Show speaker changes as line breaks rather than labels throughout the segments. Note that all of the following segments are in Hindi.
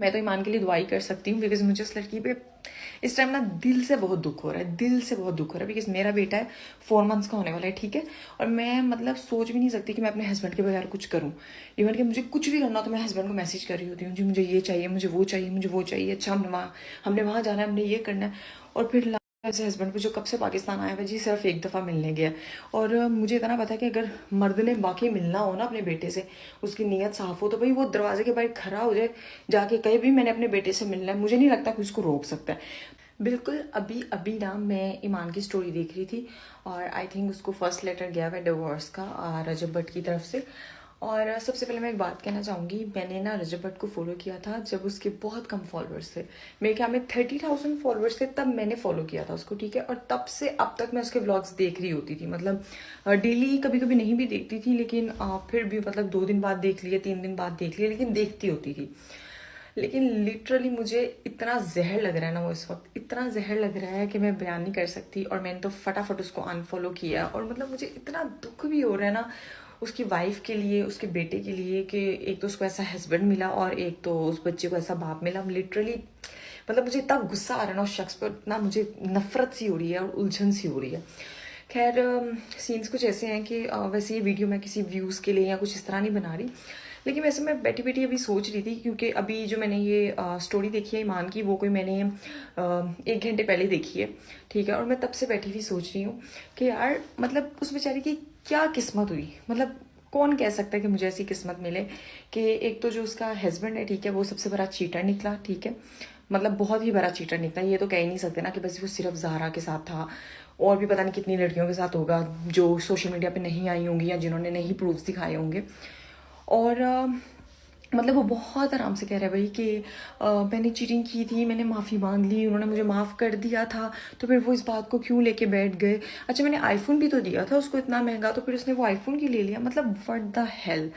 मैं तो ईमान के लिए दुआ ही कर सकती हूँ, बिकॉज मुझे उस लड़की पे इस टाइम ना दिल से बहुत दुख हो रहा है, दिल से बहुत दुख हो रहा है। बिकॉज मेरा बेटा है 4 मंथ्स का होने वाला है, ठीक है। और मैं मतलब सोच भी नहीं सकती कि मैं अपने हस्बैंड के बगैर कुछ करूँ। इवन कि मुझे कुछ भी करना हो तो मैं हस्बैंड को मैसेज कर रही होती हूँ, जी मुझे ये चाहिए, मुझे वो चाहिए, मुझे वो चाहिए, अच्छा हमने वहाँ जाना है, हमने ये करना है। और फिर ऐसे हस्बैंड को जो कब से पाकिस्तान आया हुआ जी सिर्फ एक दफ़ा मिलने गया। और मुझे इतना पता है कि अगर मर्द ने बाकी मिलना हो ना अपने बेटे से, उसकी नीयत साफ़ हो, तो भाई वो दरवाजे के बाहर खड़ा हो जाए, जाके कहीं भी मैंने अपने बेटे से मिलना है, मुझे नहीं लगता कि उसको रोक सकता है। बिल्कुल अभी अभी ना मैं ईमान की स्टोरी देख रही थी, और आई थिंक उसको फर्स्ट लेटर गया हुआ डिवोर्स का रजब भट्ट की तरफ से। और सबसे पहले मैं एक बात कहना चाहूँगी, मैंने ना रजब भट्ट को फॉलो किया था जब उसके बहुत कम फॉलोअर्स थे, मेरे ख्याल में 30,000 फॉलोअर्स थे, तब मैंने फॉलो किया था उसको, ठीक है। और तब से अब तक मैं उसके व्लॉग्स देख रही होती थी, मतलब डेली कभी कभी नहीं भी देखती थी, लेकिन फिर भी मतलब 2 दिन बाद देख लिए, 3 दिन बाद देख लिए, लेकिन देखती होती थी। लेकिन लिटरली मुझे इतना जहर लग रहा है ना, वो इस वक्त इतना जहर लग रहा है कि मैं बयान नहीं कर सकती। और मैंने तो फटाफट उसको अनफॉलो किया, और मतलब मुझे इतना दुख भी हो रहा है ना उसकी वाइफ के लिए, उसके बेटे के लिए, कि एक तो उसको ऐसा हस्बैंड मिला और एक तो उस बच्चे को ऐसा बाप मिला। लिटरली मतलब मुझे इतना गुस्सा आ रहा है ना उस शख्स पर, इतना मुझे नफरत सी हो रही है और उलझन सी हो रही है। खैर सीन्स कुछ ऐसे हैं कि वैसे ये वीडियो मैं किसी व्यूज़ के लिए या कुछ इस तरह नहीं बना रही, लेकिन वैसे मैं बैठी बैठी अभी सोच रही थी, क्योंकि अभी जो मैंने ये स्टोरी देखी है ईमान की, वो कोई मैंने 1 घंटे पहले देखी है, ठीक है। और मैं तब से बैठी हुई सोच रही हूँ कि यार मतलब उस बेचारी की क्या किस्मत हुई। मतलब कौन कह सकता है कि मुझे ऐसी किस्मत मिले कि एक तो जो उसका हस्बैंड है, ठीक है, वो सबसे बड़ा चीटर निकला, ठीक है, मतलब बहुत ही बड़ा चीटर निकला। ये तो कह ही नहीं सकते ना कि बस वो सिर्फ ज़ाहरा के साथ था, और भी पता नहीं कितनी लड़कियों के साथ होगा जो सोशल मीडिया पे नहीं आई होंगी या जिन्होंने नहीं प्रूफ्स दिखाए होंगे। और मतलब वो बहुत आराम से कह रहा है भाई कि मैंने चीटिंग की थी, मैंने माफ़ी मांग ली, उन्होंने मुझे माफ़ कर दिया था, तो फिर वो इस बात को क्यों लेके बैठ गए। अच्छा मैंने आईफोन भी तो दिया था उसको इतना महंगा, तो फिर उसने वो आईफोन की ले लिया। मतलब व्हाट द हेल,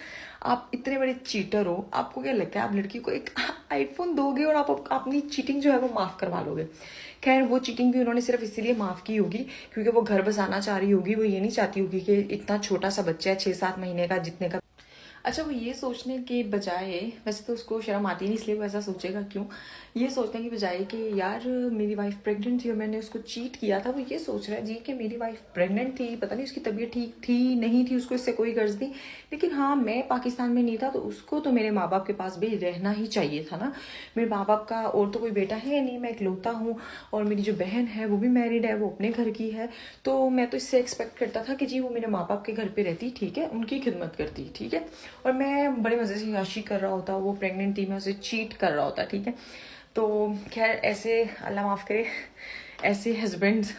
आप इतने बड़े चीटर हो, आपको क्या लगता है आप लड़की को एक आईफोन दोगे और आप अपनी चीटिंग जो है वो माफ़ करवा लोगे। खैर वो चीटिंग भी उन्होंने सिर्फ इसीलिए माफ़ की होगी क्योंकि वो घर बसाना चाह रही होगी, वो ये नहीं चाहती होगी कि इतना छोटा सा बच्चा है 6-7 महीने का, जितने का। अच्छा वो ये सोचने के बजाय, वैसे तो उसको शर्म आती नहीं इसलिए वो ऐसा सोचेगा क्यों, ये सोचने की बजाय कि यार मेरी वाइफ प्रेग्नेंट थी और मैंने उसको चीट किया था, वो ये सोच रहा है जी कि मेरी वाइफ प्रेग्नेंट थी, पता नहीं उसकी तबीयत ठीक थी नहीं थी, उसको इससे कोई गर्ज नहीं, लेकिन हाँ मैं पाकिस्तान में नहीं था तो उसको तो मेरे माँ बाप के पास भी रहना ही चाहिए था ना। मेरे माँ बाप का और तो कोई बेटा है नहीं, मैं इकलौता हूँ, और मेरी जो बहन है वो भी मैरिड है, वो अपने घर की है, तो मैं तो इससे एक्सपेक्ट करता था कि जी वो मेरे माँ बाप के घर पे रहती, ठीक है, उनकी खिदमत करती, ठीक है, और मैं बड़े मज़े से याशी कर रहा होता, वो प्रेग्नेंट थी मैं उसे चीट कर रहा होता, ठीक है। तो खैर ऐसे अल्लाह माफ़ करे, ऐसे हस्बैंड्स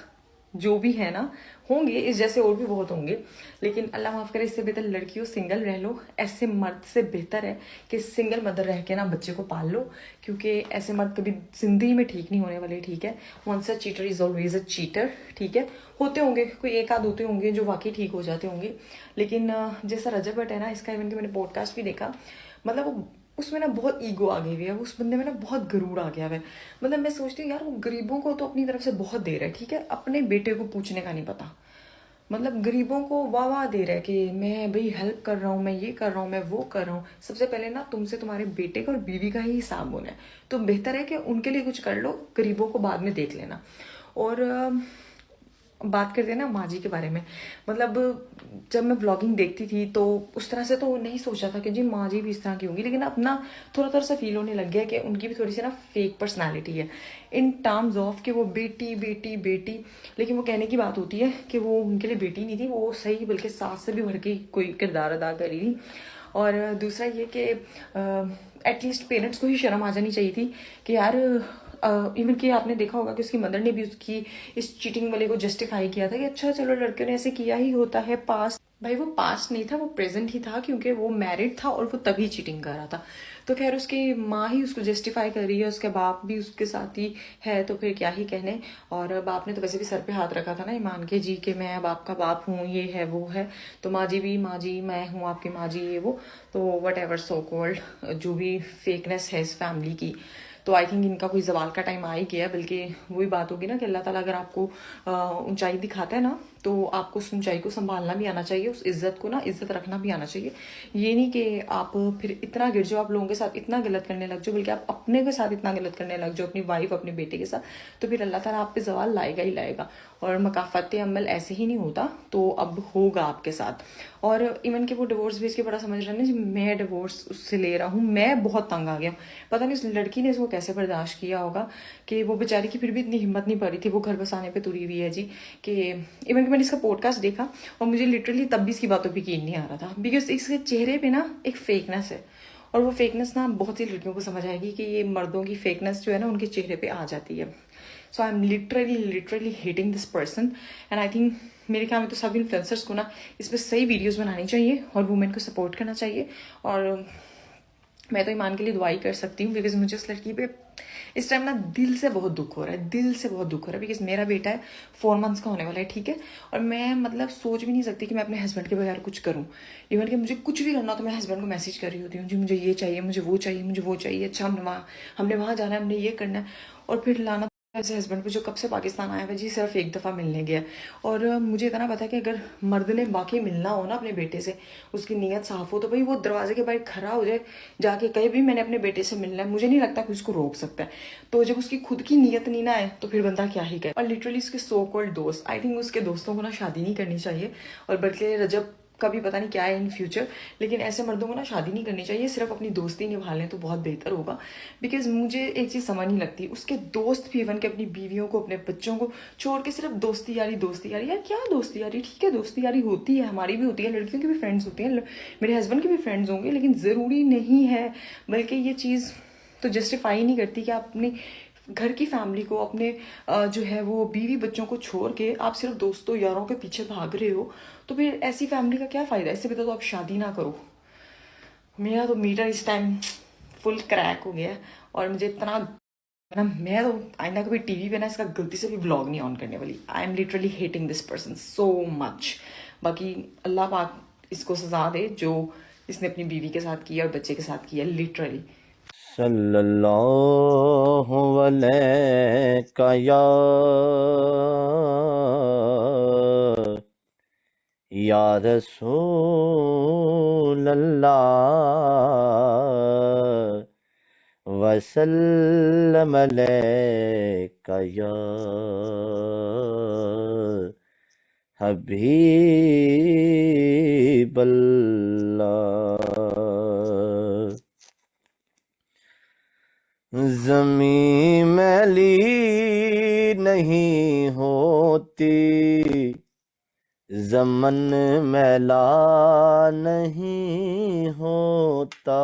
जो भी है ना होंगे, इस जैसे और भी बहुत होंगे, लेकिन अल्लाह माफ़ करे, इससे बेहतर लड़कियों सिंगल रह लो। ऐसे मर्द से बेहतर है कि सिंगल मदर रह के ना बच्चे को पाल लो, क्योंकि ऐसे मर्द कभी जिंदगी में ठीक नहीं होने वाले, ठीक है। Once a cheater is always a cheater, ठीक है। होते होंगे कोई एक आध होते होंगे जो वाकई ठीक हो जाते होंगे, लेकिन जैसा रजब भट्ट है ना, इसका इवन कि मैंने पॉडकास्ट भी देखा, मतलब वो उसमें ना बहुत ईगो आ गई हुई है, उस बंदे में ना बहुत गरूर आ गया है। मतलब मैं सोचती हूँ यार वो गरीबों को तो अपनी तरफ से बहुत दे रहा है, ठीक है, अपने बेटे को पूछने का नहीं पता। मतलब गरीबों को वाह वाह दे रहा है कि मैं भाई हेल्प कर रहा हूँ, मैं ये कर रहा हूँ, मैं वो कर रहा हूँ। सबसे पहले ना तुमसे तुम्हारे बेटे का और बीवी का ही हिसाब होना है, तो बेहतर है कि उनके लिए कुछ कर लो, गरीबों को बाद में देख लेना। और बात करते हैं ना माँ जी के बारे में, मतलब जब मैं व्लॉगिंग देखती थी तो उस तरह से तो नहीं सोचा था कि जी माँ जी भी इस तरह की होंगी, लेकिन अब ना थोड़ा थोड़ा सा फील होने लग गया कि उनकी भी थोड़ी सी ना फेक पर्सनालिटी है, इन टर्म्स ऑफ कि वो बेटी बेटी बेटी, लेकिन वो कहने की बात होती है कि वो उनके लिए बेटी नहीं थी, वो सही बल्कि सास से भी बढ़ के कोई किरदार अदा करी थी। और दूसरा ये कि एटलीस्ट पेरेंट्स को ही शर्म आ जानी चाहिए थी कि यार इवन कि आपने देखा होगा कि उसकी मदर ने भी उसकी इस चीटिंग वाले को जस्टिफाई किया था कि अच्छा चलो लड़के ने ऐसे किया ही होता है, पास्ट भाई वो पास्ट नहीं था, वो प्रेजेंट ही था, क्योंकि वो मैरिड था और वो तभी चीटिंग कर रहा था। तो खैर उसकी माँ ही उसको जस्टिफाई कर रही है, उसके बाप भी उसके साथ ही है, तो फिर क्या ही कहने। और बाप ने तो वैसे भी सर पे हाथ रखा था ना ईमान के जी कि मैं बाप का बाप हूँ, ये है वो है, तो माँ जी भी माँ जी, मैं हूँ आपकी माँ जी, ये वो, तो वट एवर सो कॉल्ड जो भी फेकनेस है इस फैमिली की, तो आई थिंक इनका कोई जवाल का टाइम आ ही गया। बल्कि वही बात होगी ना कि अल्लाह ताला अगर आपको ऊंचाई दिखाता है ना तो आपको उस ऊंचाई को संभालना भी आना चाहिए, उस इज्जत को ना इज्जत रखना भी आना चाहिए। ये नहीं कि आप फिर इतना गिर जाओ, आप लोगों के साथ इतना गलत करने लग जाओ, बल्कि आप अपने के साथ इतना गलत करने लग जाओ, अपनी वाइफ अपने बेटे के साथ, तो फिर अल्लाह ताला आप पे जवाल लाएगा ही लाएगा। और मकाफत अमल ऐसे ही नहीं होता, तो अब होगा आपके साथ। और इवन कि वो डिवोर्स भेज के बड़ा समझ रहे हैं ना जी, मैं डिवोर्स उससे ले रहा हूँ, मैं बहुत तंग आ गया। पता नहीं उस लड़की ने इसको कैसे बर्दाश्त किया होगा कि वो बेचारी की फिर भी इतनी हिम्मत नहीं पड़ रही थी, वो घर बसाने पे तुरी हुई है जी। कि इवन कि मैंने इसका पॉडकास्ट देखा और मुझे लिटरली तब भी इसकी बातों पर यकीन नहीं आ रहा था, बिकॉज इसके चेहरे पे ना एक फेकनेस है, और वो फेकनेस ना बहुत सी लड़कियों को समझ आएगी कि ये मर्दों की फेकनेस जो है ना उनके चेहरे पे आ जाती है। So I am literally hating this person, and I think मेरे ख्याल में तो सब इन्फ्लुएंसर्स को ना इस पर सही वीडियोस बनानी चाहिए और वुमेन को सपोर्ट करना चाहिए। और मैं तो ईमान के लिए दुआई कर सकती हूँ, बिकॉज मुझे उस लड़की पे इस टाइम ना दिल से बहुत दुख हो रहा है, दिल से बहुत दुख हो रहा है, बिकॉज मेरा बेटा है 4 मंथ्स का होने वाला है, ठीक है। और मैं मतलब सोच भी नहीं सकती कि मैं अपने हस्बैंड के बगैर कुछ करूँ। इवन कि मुझे कुछ भी करना तो मैं हस्बैंड को मैसेज कर रही होती हूँ, जी मुझे ये चाहिए, मुझे वो चाहिए, मुझे वो चाहिए, अच्छा हमने वहाँ जाना है, हमने ये करना है। और फिर लाना ऐसे हस्बैंड को जो कब से पाकिस्तान आया हुआ जी, सिर्फ एक दफ़ा मिलने गया। और मुझे इतना पता है कि अगर मर्द ने बाकी मिलना हो ना अपने बेटे से, उसकी नीयत साफ़ हो, तो भाई वो दरवाजे के बाहर खड़ा हो जाए, जाके कहे भी मैंने अपने बेटे से मिलना है, मुझे नहीं लगता कि उसको रोक सकता है। तो जब उसकी खुद की नीयत नहीं ना है तो फिर बंदा क्या ही करे। और लिटरली उसके सो कॉल्ड दोस्त, आई थिंक उसके दोस्तों को ना शादी नहीं करनी चाहिए, और बल्कि रजब का भी पता नहीं क्या है इन फ्यूचर, लेकिन ऐसे मर्दों को ना शादी नहीं करनी चाहिए, सिर्फ अपनी दोस्ती निभा लें तो बहुत बेहतर होगा। बिकॉज मुझे एक चीज़ समझ नहीं लगती, उसके दोस्त भी इवन के अपनी बीवियों को, अपने बच्चों को छोड़ के सिर्फ दोस्ती यारी यार, क्या दोस्ती यारी, ठीक है दोस्ती यारी होती है, हमारी भी होती है, लड़कियों की भी फ्रेंड्स होती हैं, मेरे हस्बैंड के भी फ्रेंड्स होंगे, लेकिन ज़रूरी नहीं है। बल्कि ये चीज़ तो जस्टिफाई नहीं करती कि आप अपनी घर की फैमिली को, अपने जो है वो बीवी बच्चों को छोड़ के आप सिर्फ दोस्तों यारों के पीछे भाग रहे हो, तो फिर ऐसी फैमिली का क्या फ़ायदा। इससे बेहतर तो आप शादी ना करो। मेरा तो मीटर इस टाइम फुल क्रैक हो गया है, और मुझे इतना ना, मैं तो आइंदा कभी टीवी पे ना इसका गलती से भी व्लॉग नहीं ऑन करने वाली। आई am literally hating this person so much. बाकी अल्लाह पाक इसको सजा दे जो इसने अपनी बीवी के साथ किया और बच्चे के साथ किया, लिटरली।
सल्लल्लाहु अलैका या रसूल अल्लाह वसल्लम अलैका या हबीब अल्लाह। ज़मीं मैली नहीं होती, ज़मन मैला नहीं होता।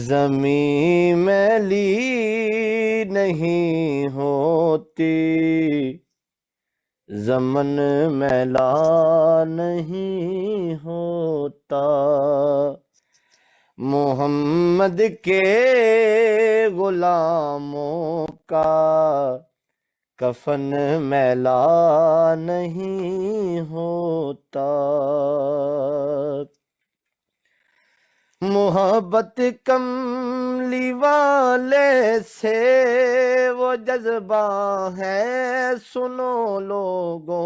ज़मीं मैली नहीं होती, ज़मन मैला नहीं होता। मोहम्मद के गुलामों का कफन मैला नहीं होता। मोहब्बत कमली वाले से वो जज्बा है, सुनो लोगों।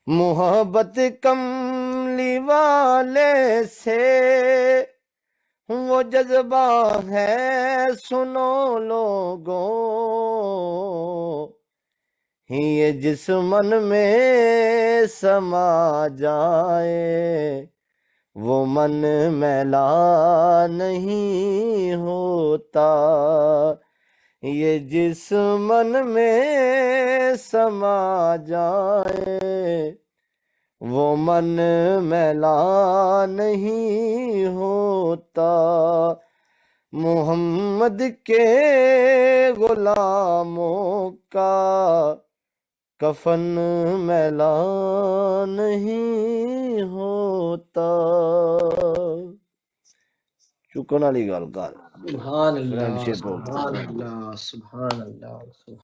मोहब्बत कमली वाले से वो जज्बा है, सुनो लोगों। ये जिस मन में समा जाए, वो मन मैला नहीं होता। ये जिस मन में समा जाए, वो मन मैला नहीं होता। मोहम्मद के गुलामों का कफन मैला नहीं होता। चुकन वाली गल कर
सुभान अल्लाह,
फ्रेंडशिप
सुभान अल्लाह, सुभान अल्लाह।